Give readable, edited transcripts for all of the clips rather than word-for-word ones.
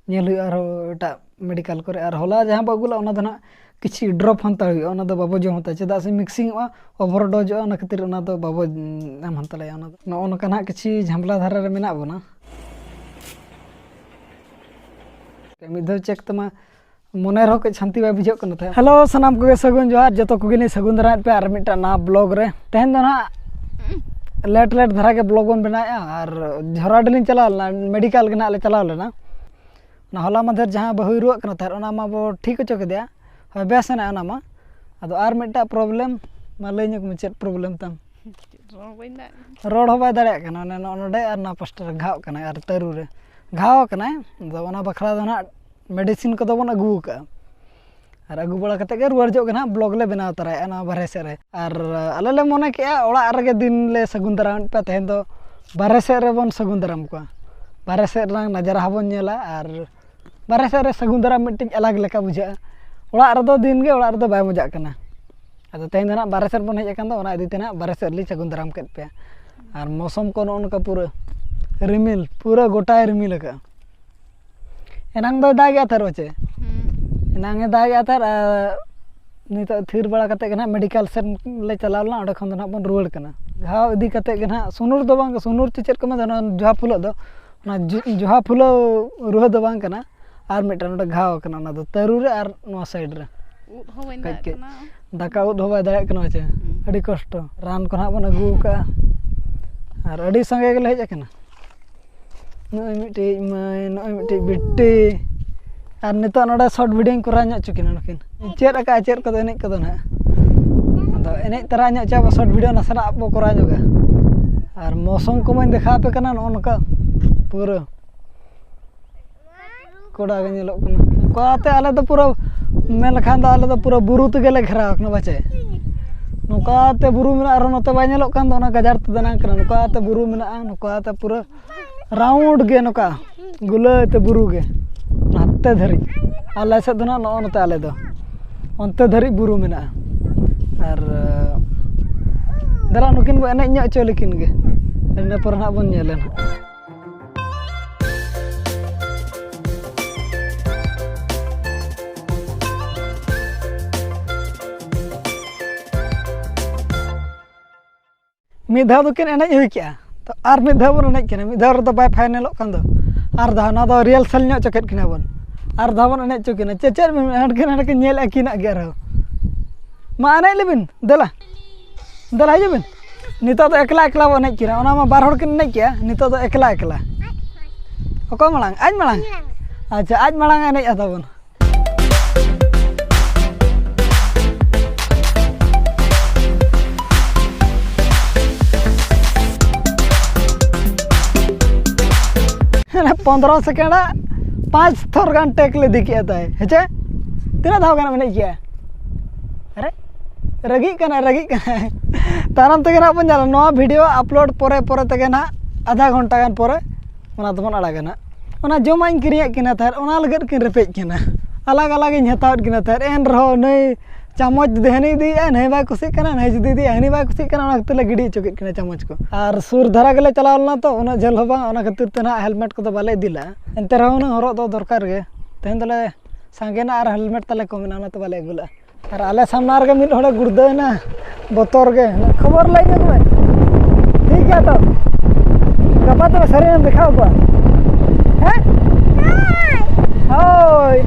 Nail एटा medical करे और होला जहाँ बागुला ओना दना किछि ड्रप हंता हुई ओना दो बाबो जो होता चेदा से मिक्सिंग ओवरडोज ओना खातिर ओना दो बाबो एम हंतले ओना दो नोनका ना किछि झामला धारा रे मेना बोना मिधो चेक तमा मने रहो के शांति बाय बुझो कन था। हेलो सनाम को सगुन जोहार जतो को गिनी सगुन दरा पे आर मिटा ना ब्लॉग रे तेहन दो ना लेट धरा के ब्लॉग बन बनाया और झराडलिन चला मेडिकल के ना ले चला लेना ना होला मधर जहाँ बहु रुआ कन था ओना मा बो ठीक होचो के दिया हय बेस ना ओना मा अदो आर मिटा प्रॉब्लम मा लय ᱧᱚᱜ ᱢᱮ ᱪᱮᱫ प्रॉब्लम तम रोड हो बाय दाड़े कना ने नोडे आर ना पोस्टर घाव कना आर तरू रे घाव कना दो ओना बखरा दो ना मेडिसिन को दो बन अगू का और अगू बड़ा कते के रुआर जो कना ब्लॉग ले बनाव तराय ना बारे से रे और आले ले मने के ओड़ा रे दिन ले सगुन दराम पे तेहन दो बारे से रे बन सगुन दराम को बारे से रंग नजर हाबन नेला और बारे से रे सगुन दराम मिटिंग अलग लेका बुझा ओड़ा रे दो दिन गे ओड़ा रे दो बाय मजा कना अदो तेहन ना बारे से बन हेज कन दो ओना इदी तेना बारे से ली सगुन दराम केत पे और मौसम को उनका पूरा रिमिल पूरा गोटा रिमिल का एनांग दो दाग था रोचे एनांग दाग था नित थीर बड़ा कते के ना मेडिकल से ले चलावला ओडे खन ना बन रुवाड़ कना घाव इदी कते के ना सुनुर दो बांग सुनुर चेचेर को ना जोहा फुलो दो ना जोहा फुलो रुह दो बांग कना और मिटन ओडे घाव कना ना दो तरू रे और नो साइड रे दाका उद होबा दाय कना चे अडी कष्ट रान को ना बन अगू का और अडी संगे के हेज कना नोय मिटे बिट्टी और नितो नोडे शॉर्ट वीडियो करा ᱧᱚᱜ चुकिन नकिन चेर का चेर को एने को ना अदो एने तरा ᱧᱚᱜ चाबो शॉर्ट वीडियो नसना बो करा ᱧᱚᱜᱟ और मौसम को मैं देखा पे कना नोनका पूरा कोडा के नेलो कना कोते आले तो पूरा मेन लखान दा आले तो पूरा बुरु ते गेले घेरा कना बाचे नोकाते बुरु मेना आरो नते बाय नेलो कान दो ना गजार ते दना कना नोकाते बुरु मेना नोकाते पूरा राउंड गे नोका गुलाते बुरु गे नाते धरी आले से दना नो नते आले दो onte धरी बुरु मेना और दरा नुकिन बो एने ᱧᱚᱜ चलिकिन गे एने पर ना बन नेले ना मिधा दो किन एने हुई क्या तो आर मिधा बन एने किन मिधा रे तो बाय फाइनल कान दो आर दा ना दो रियल सल ᱧᱚᱜ चकेट किना बन आर दा बन एने चुकिन चेचेर में हडकिन हडकिन नेल अकिना गे रहो मा एने लेबिन दला दला हिजुबिन नितो तो एकला एकला बन एने किना ओना मा बार हड़ किन एने किया नितो तो एकला एकला ओको मलांग अच्छा आज मलांग एने आता बन ना 15 सेकेंड 5 थोर गान टेक ले दिखिया था हेचे तीना धाव गाना मैंने किया अरे रगी कना तारम तक ना बन जाला नवा वीडियो अपलोड परे परे तक ना आधा घंटा गान परे ओना तमन अड़ागना ओना जमाइन किरिया किना थार ओना लगत किन रेपेज किना अलग अलग इन हतावत किना थार एन रहो नई चामच देहनी दी नहीं बाय कुसी कना नहीं जुदी दी हनी बाय कुसी कना ओना तले गिडी चुकित किना चामच को और सुर धरा गले चलावलना तो ओना झल होबा ओना खातिर तना हेलमेट को तो बाले दिला एंते रहो ना हरो दो दरकार गे तेन तले सांगेना और हेलमेट तले को मिना ना तो बाले गुला और आले सामना रे मिल होड़े गुर्दना बोतर गे खबर लाई में तुम्हें ठीक है तो गपा तो सरे में दिखाओ को हैं हाय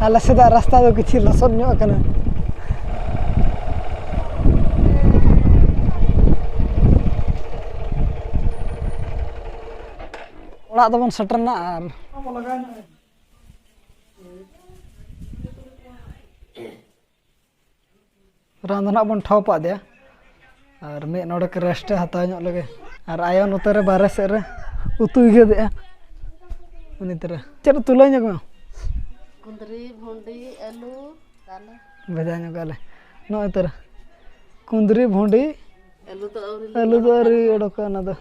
आला सीधा रास्ता दो किछि लसद ᱧᱚᱜ कना ओड़ा दबन सटरना आर रांधना बन ठाव पा दिया और मे नोडे के रेस्ट हता ᱧᱚᱜ लगे और आयो नोते रे बारे से रे उतु गे दे उनी तरह चल तुला ᱧᱚᱜ में कुंदरी भुंडी आलू दाना भेजा ᱧᱚᱜ गाले नो तरह कुंदरी भुंडी आलू तो औरी ओडक ना दो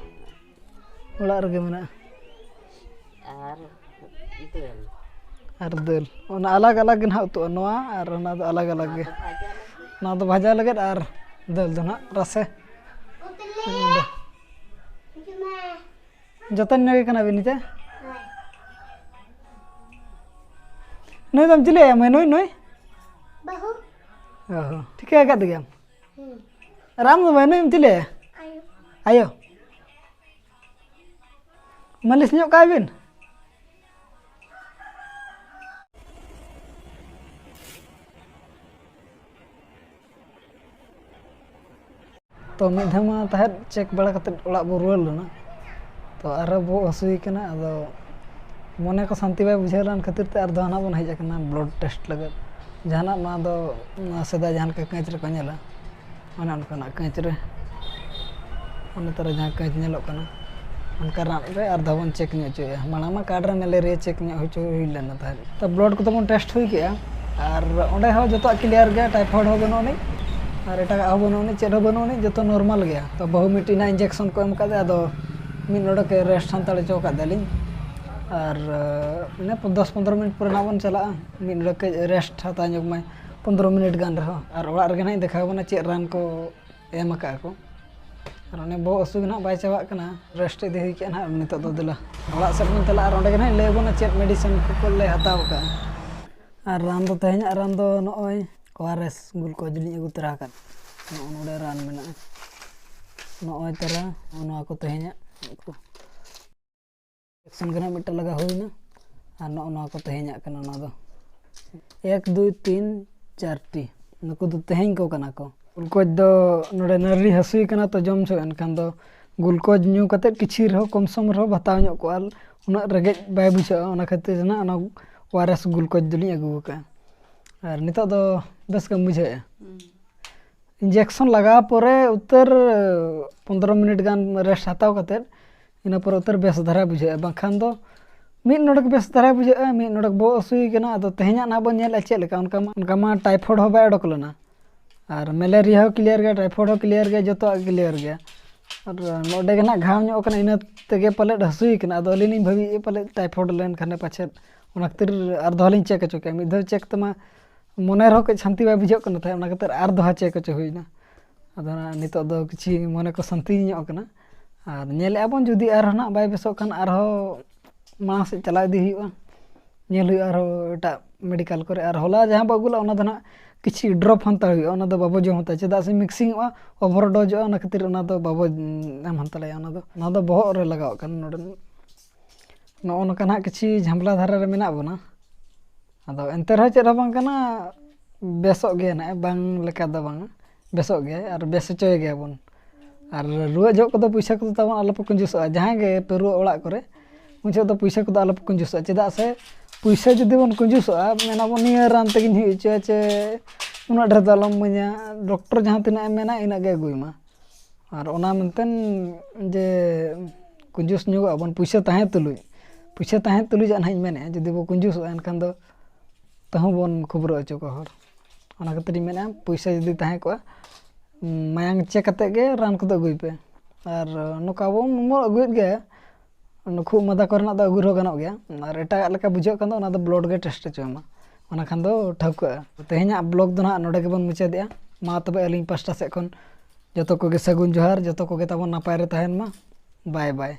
ओड़ा रे मेना और दाल ओना अलग अलग ना उतु नोआ और ओना दो अलग अलग गे ना दो भाजा लगे और दाल दो ना रसे जतन नगे कना बिनिते नई दम चिले मैं नई नई Bahu. ओहो ठीक है का दिगम राम दो मैं नई चिले Ayo. आयो मलिस ᱧᱚᱜ काय बिन तो मिद धामा तहत चेक बड़ा कते ओड़ा बो रुआल लना तो आरो बो हसुई कना अदो मने को शांति बाय बुझेलान खातिर ते आर दहना बन हेज कना ब्लड टेस्ट लगत जहाना मा दो सदा जहान का कैच रे को नेला माने उनका कैच रे उन तरह जहां कैच नेलो कना उनका रान रे आर दबन चेक न्यो चोया माना मा कार्ड रे मलेरिया चेक न्यो होचो हिलना तार तो ब्लड को तो बन टेस्ट हुई के आर ओंडे हो जतो क्लियर गया टाइफाइड हो बनो नहीं और एटा हो बनो नहीं चेड हो बनो नहीं जतो नॉर्मल गया तो बहु मिटिना इंजेक्शन को एम का अदो मिन नोड के रेस्ट हंताले चौका दलिन और ने 10-15 मिनट पर नाबन चला मिन नोड के रेस्ट हता ᱧᱚᱜ ᱢᱟᱭ 15 मिनट गान रहो और ओड़ा रे ना देखा बना चे रान को एम का को और ने बो असु ना बाय चावा कना रेस्ट दे हुई के ना नितो दो दिला ओड़ा सब मन तला और ओंडे ना ले बना चे मेडिसिन को ले हताव का और रान दो तहेñ रान दो नोय ओआरएस ग्लूकोज लिñ अगु तरा का नोडे रान मेना नोय तरा ओना को तहेñ एक्शन गना मिटा लगा होइना और नोना को तहेñ कना ना दो 1 2 3 4 टी नको दो तहेñ को कना को ग्लूकोज दो नोडे नरी हसुई कना तो जम छो एनखान दो ग्लूकोज न्यू कते किछि रहो कम सम रहो बताव ᱧᱚᱜ को उना रगे बाय बुझा ओना खातिर ना ओना ओआरएस ग्लूकोज दलिñ अगु का और नितो दो बस का मुझे इंजेक्शन लगा परे उत्तर 15 मिनट गान रेस्ट हताव कते इना पर उत्तर बेस धरा बुझे बाखान दो मिन नोडक बेस धरा बुझे मिन नोडक बो असुई कना अदो तहेñा ना बन नेल चे लेका उनका मा टाइफाइड हो बाय अडकलना और मलेरिया हो क्लियर गया टाइफाइड हो क्लियर गया जतो क्लियर गया और नोडे गना घाव ᱧᱚᱜ कना इना तेगे पले हसुई कना अदो लिनी भाबी पले टाइफाइड लेन खाने पाछे उना खातिर आर दहलिन चेक चो के मिद चेक तमा मने रहो के शांति बाय बुझो कना थाय उना खातिर आर दहा चेक चो होइना अदो ना नितो दो किछि मने को शांति ᱧᱚᱜ कना और नेले आबन जुदी आर ना बाय बेसो खान आर हो मां से चला दी हुआ नेल हुआ आर एटा मेडिकल करे आर होला जहां बागुला ओना दना किछि ड्रॉप हंता हुआ ओना दो बाबो जो होता चेदा से मिक्सिंग हुआ ओवरडोज ओना खातिर ओना दो बाबो एम हंतले ओना दो बहो रे लगाव कन नोडन नो ओनका ना किछि झमला धारा रे मेना बना अदो एंते रह चेदा बांग कना बेसो गे ना बांग लेका दो बांग बेसो गे और बेस चोय गे बन और रुआ जो को पैसा को तबन आलो कंजूसो जहां गे पेरुआ ओड़ा करे मुझे तो पैसा को आलो कंजूसो चेदा से पैसा जदि बन कंजूसो मेना बन निया रान तगिन हि चे उना ढेर दलम मया डॉक्टर जहां तिना मेना इना गे गुइमा और ओना मेनतेन जे कंजूस न्यू बन पैसा ताहे तुलुज अन हई मेने जदि बो कंजूसो एनखान दो तहु बन खबर अचो को हर ओना खातिर मेना पैसा जदि ताहे को मायांग चेक कते गे रान को दो गुइ पे और नोका बो मो अगुत गे नुखु मदा करना दो अगुर हो गानो गया और एटा लेका बुझो कन दो ओना दो ब्लड गे टेस्ट चोमा ओना खान दो ठौका तेहेñा ब्लॉग दो ना नोडे के बन मुचादिया मा तबे अलिंग पास्टा से खन जतो को गे सगुन जोहार जतो को गे तबन नापाय रे तहन मा बाय बाय।